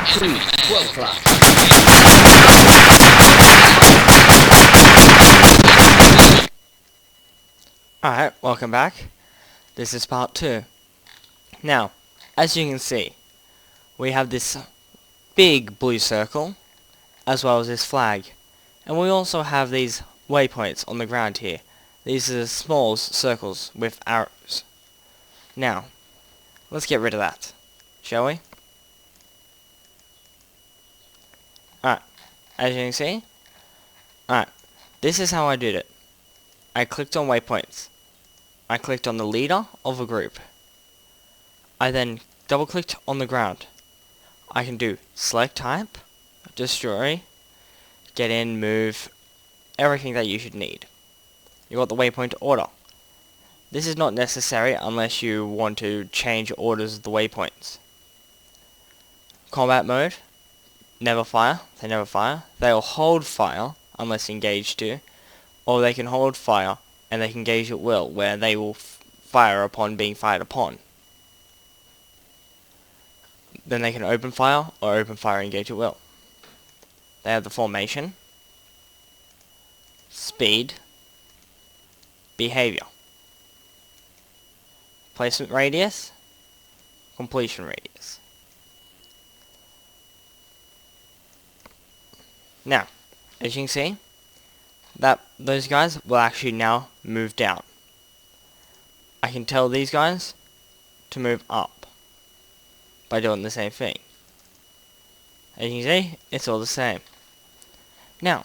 2, 12 o'clock. Alright, welcome back. This is part 2. Now, as you can see, we have this big blue circle, as well as this flag. And we also have these waypoints on the ground here. These are small circles with arrows. Now, let's get rid of that, shall we? Alright, as you can see, alright, this is how I did it. I clicked on waypoints. I clicked on the leader of a group. I then double clicked on the ground. I can do select type, destroy, get in, move, everything that you should need. You got the waypoint order. This is not necessary unless you want to change orders of the waypoints. Combat mode, never fire, they never fire. They'll hold fire unless engaged to, or they can hold fire and they can engage at will, where they will fire upon being fired upon. Then they can open fire or open fire and engage at will. They have the formation, speed, behavior, placement radius, completion radius. Now, as you can see, that those guys will actually now move down. I can tell these guys to move up by doing the same thing. As you can see, it's all the same. Now,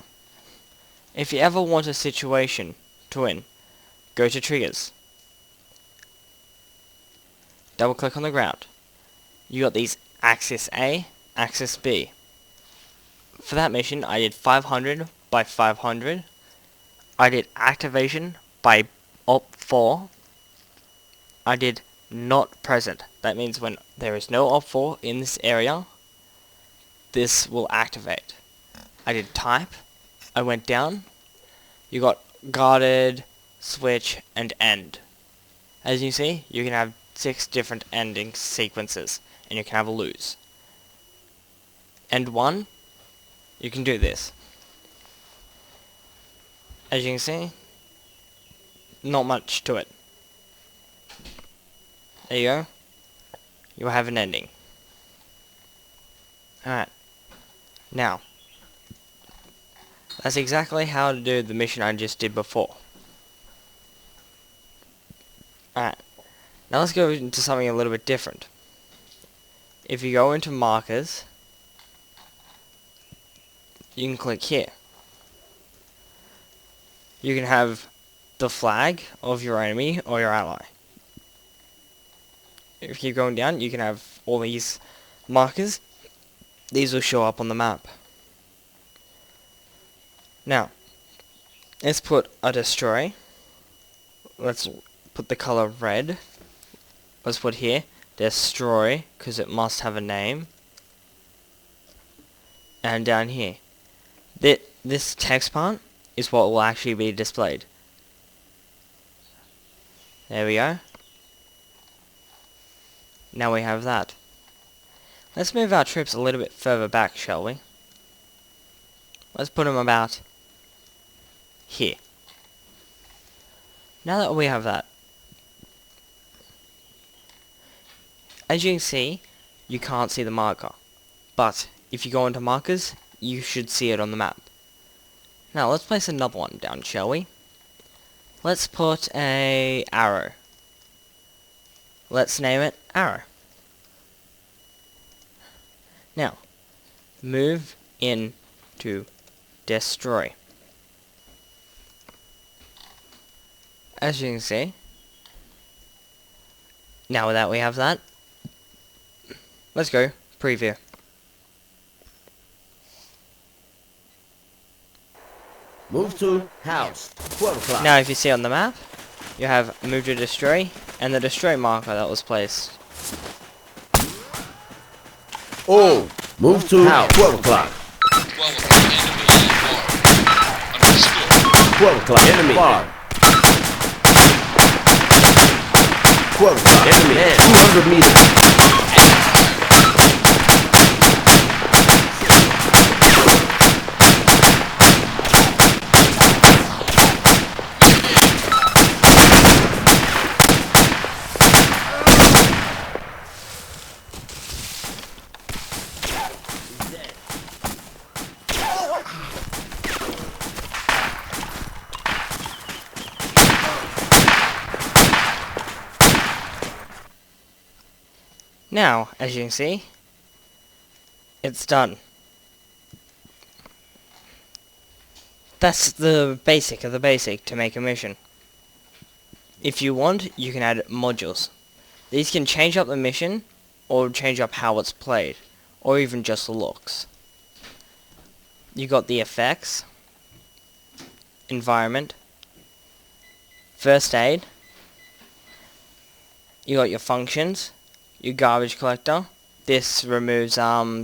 if you ever want a situation to win, go to triggers. Double click on the ground. You got these axis A, axis B. For that mission, I did 500 by 500. I did activation by op 4. I did not present. That means when there is no op 4 in this area, this will activate. I did type. I went down. You got guarded, switch, and end. As you see, you can have 6 different ending sequences, and you can have a lose. End 1, you can do this. As you can see, not much to it. There you go. You have an ending. Alright. Now, that's exactly how to do the mission I just did before. Alright. Now let's go into something a little bit different. If you go into markers, you can click here. You can have the flag of your enemy or your ally. If you keep going down, you can have all these markers. These will show up on the map. Now, let's put a destroy. Let's put the color red. Let's put here, destroy, because it must have a name. And down here. This text part is what will actually be displayed. There we go. Now we have that. Let's move our troops a little bit further back, shall we? Let's put them about here. Now that we have that, as you can see, you can't see the marker. But if you go into markers, you should see it on the map. Now let's place another one down, shall we? Let's put a arrow. Let's name it arrow. Now, move in to destroy. As you can see, now that we have that, let's go preview. Move to house, 12 o'clock. Now if you see on the map, you have move to destroy, and the destroy marker that was placed. Oh, move to house, 12 o'clock. 12 o'clock, enemy bar. 12 o'clock, enemy man, 200 meters. Now, as you can see, it's done. That's the basic of the basic to make a mission. If you want, you can add modules. These can change up the mission, or change up how it's played, or even just the looks. You got the effects, environment, first aid, you got your functions, your garbage collector. This removes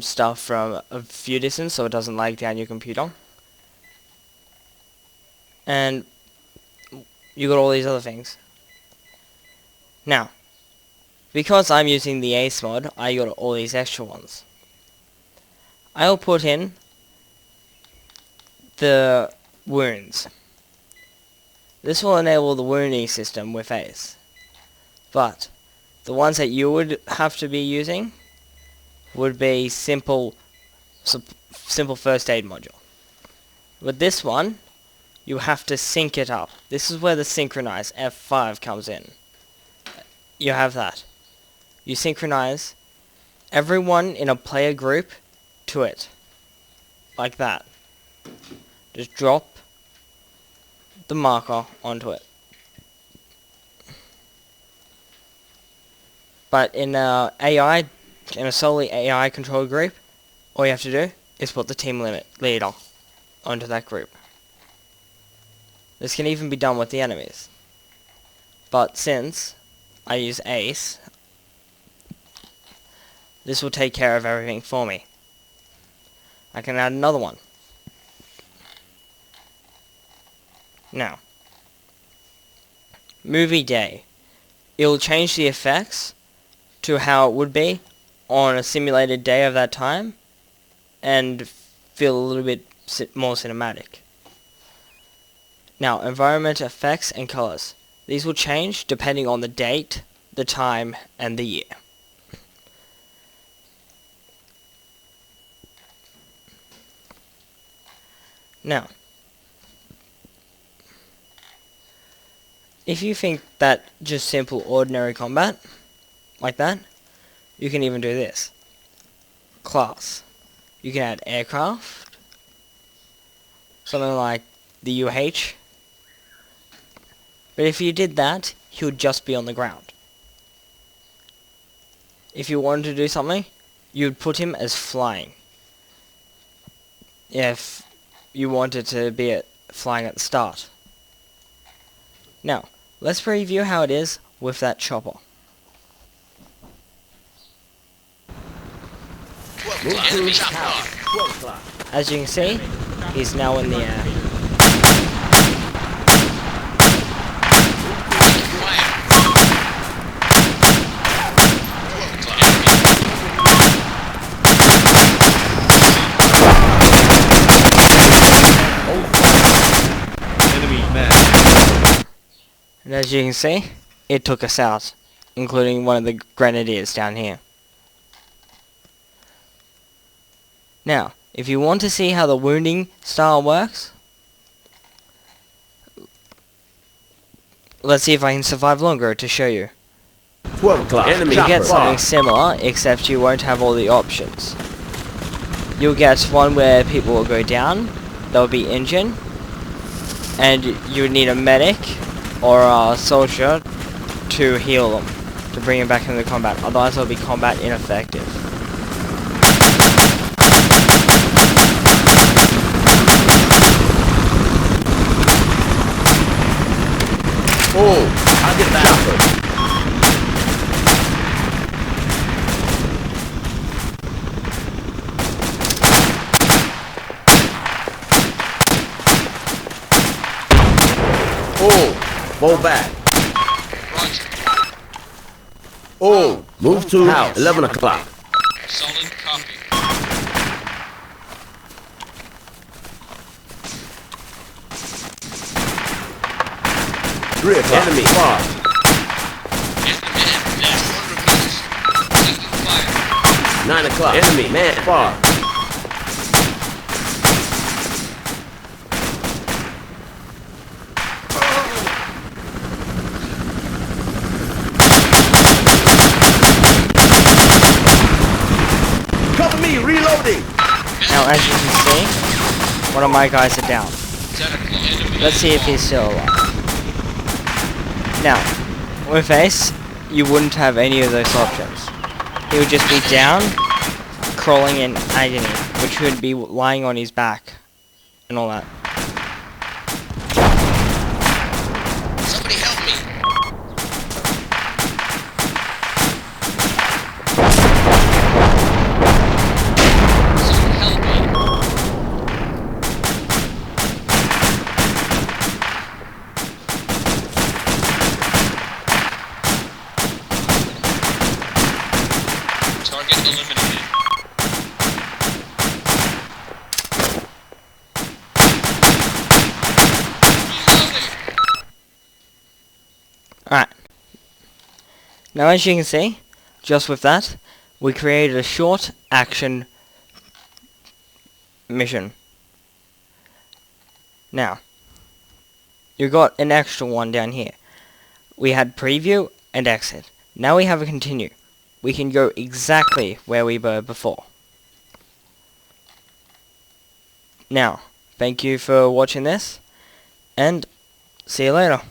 stuff from a few distance so it doesn't lag down your computer. And you got all these other things. Now, because I'm using the Ace mod, I got all these extra ones. I'll put in the wounds. This will enable the wounding system with Ace. But the ones that you would have to be using would be simple first aid module. With this one, you have to sync it up. This is where the synchronize F5 comes in. You have that. You synchronize everyone in a player group to it. Like that. Just drop the marker onto it. But in a solely AI controlled group, all you have to do is put the team leader onto that group. This can even be done with the enemies. But since I use Ace, this will take care of everything for me. I can add another one. Now, movie day. It'll change the effects to how it would be on a simulated day of that time and feel a little bit more cinematic. Now, environment effects and colors. These will change depending on the date, the time, and the year. Now, if you think that just simple ordinary combat, like that, you can even do this. Class. You can add aircraft, something like the UH. But if you did that, he would just be on the ground. If you wanted to do something, you would put him as flying. If you wanted to be flying at the start. Now, let's preview how it is with that chopper. As you can see, he's now in the air. And as you can see, it took us out, including one of the grenadiers down here. Now, if you want to see how the wounding style works, let's see if I can survive longer to show you. 12 o'clock. Enemy You get something similar, except you won't have all the options. You'll get one where people will go down, they'll be injured, and you would need a medic or a soldier to heal them, to bring them back into combat, otherwise they'll be combat ineffective. Oh, I'll get that. Oh, fall back. Oh, move to house. 11 o'clock. Solid copy. Three o'clock. Enemy far. Enemy left 100 meters. Taking fire. 9 o'clock. Enemy man far. me, reloading. Now, as you can see, one of my guys are down. Tentacle enemy. Let's see if he's still alive. Now, with Ace, you wouldn't have any of those options. He would just be down, crawling in agony, which would be lying on his back, and all that. Somebody help me. Someone help me. Target eliminated. Alright. Now, as you can see, just with that, we created a short action mission. Now, you got an extra one down here. We had preview and exit. Now we have a continue. We can go exactly where we were before. Now, thank you for watching this, and see you later.